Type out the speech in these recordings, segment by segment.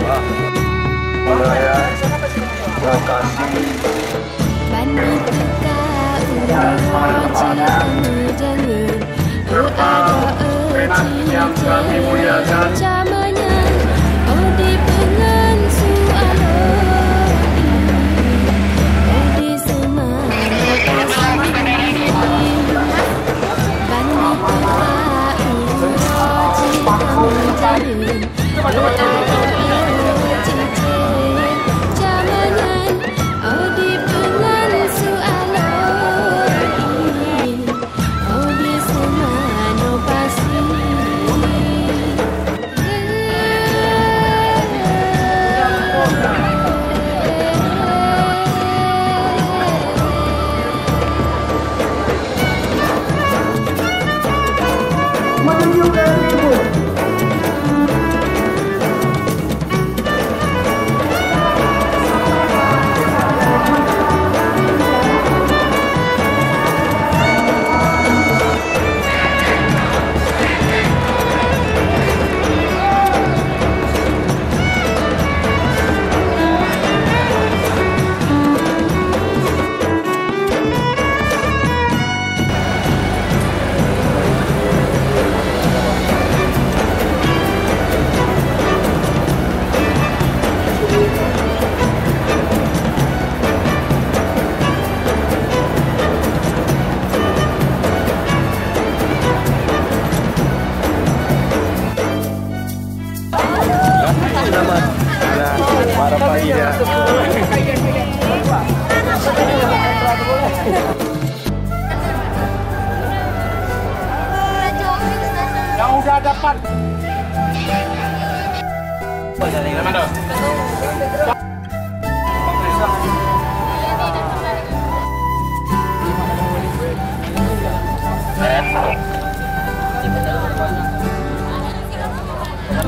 Raya Kasih Bani teka uji jangan berada camanya di pengan sualo di semana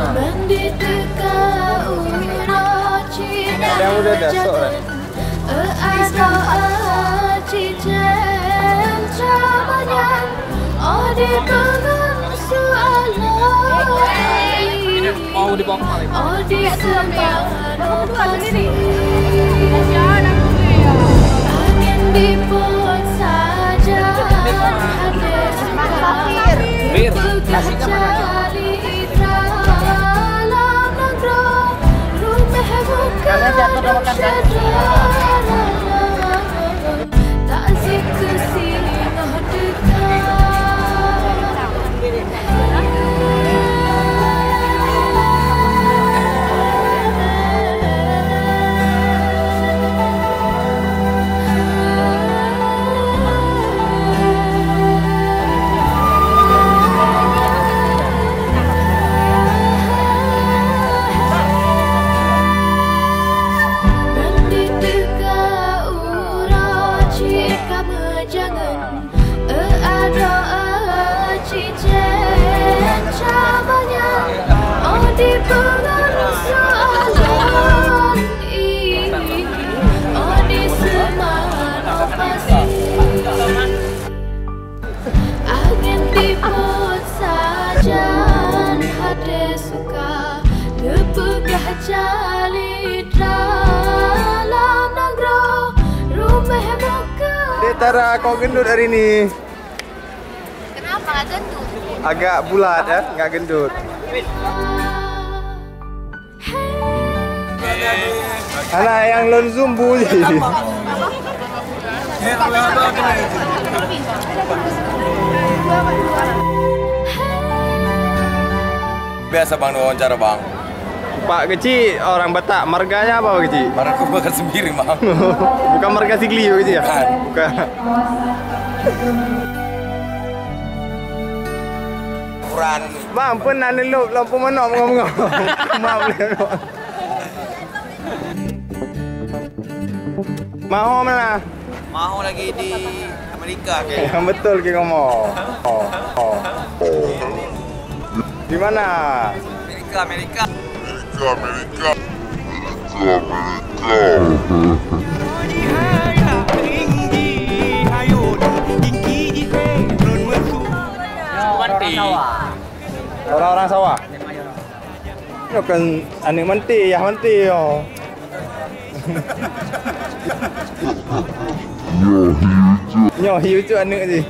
Bani teka uji yang udah dapat. Yang udah dasar. Mau dibawa Tara, kau gendut hari ini. Kenapa nggak gendut? Agak bulat ya, nggak gendut. Anak yang lon zumbu sih. Biasa bang wawancara bang. Pak Kecil orang Batak, marganya apa Pak Kecil? Marga bakar sendiri bang. Bukan marga Siglio gitu ya? Bukan. Ukuran. Bang, pernah neluk lampu mana ngomong-ngomong. Maaf lu. Mau mana? Mau lagi di Amerika kayaknya. Yang betul ki ngomong. Di mana? Amerika. Orang-orang sawah. Nó kan ane menti ya menti yo. Nyo hiu tu ane gì?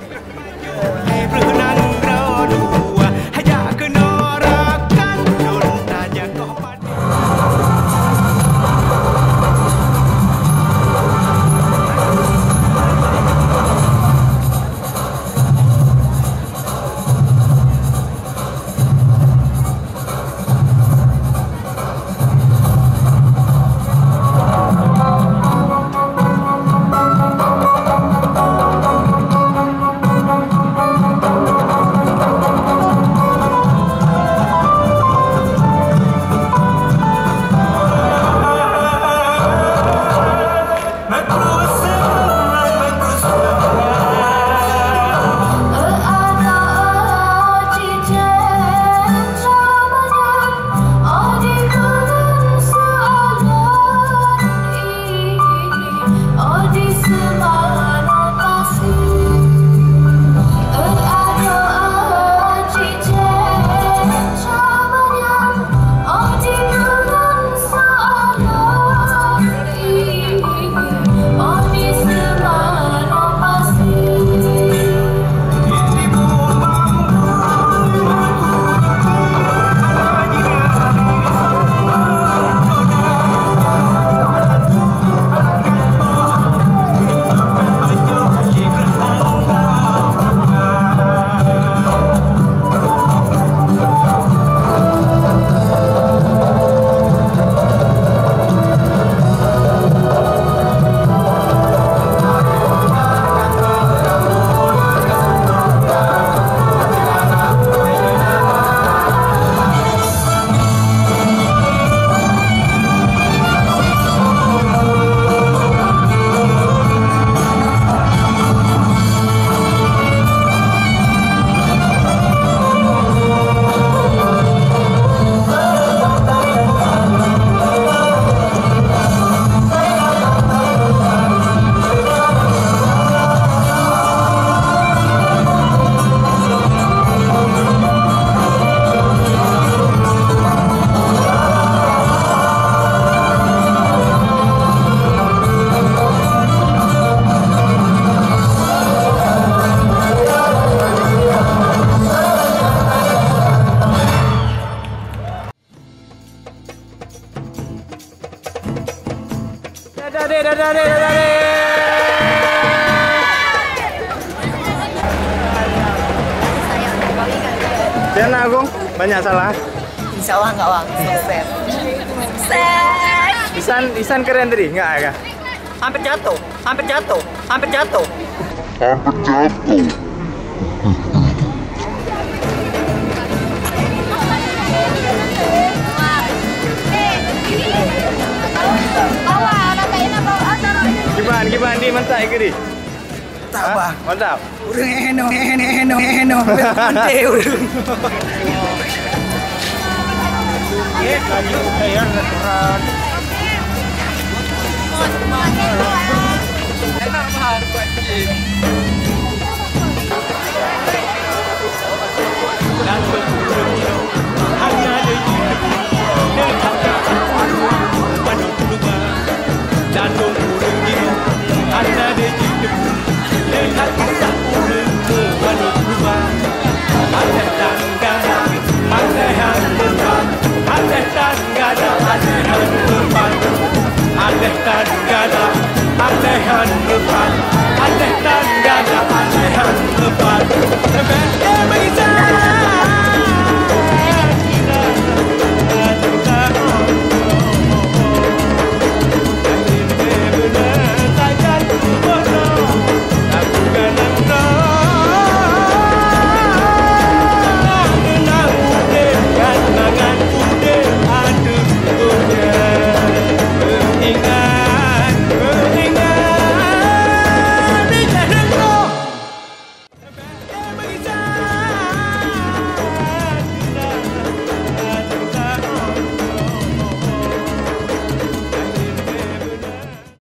Siapa Agung? Banyak salah? Insya Allah nggak Bang, sukses. Sukses. Isan keren tadi? Nggak ya? Hampir jatuh, hampir jatuh, hampir jatuh. Gimana di mantap ke di? Tambah. Mantap. Udah eno. Mante udah.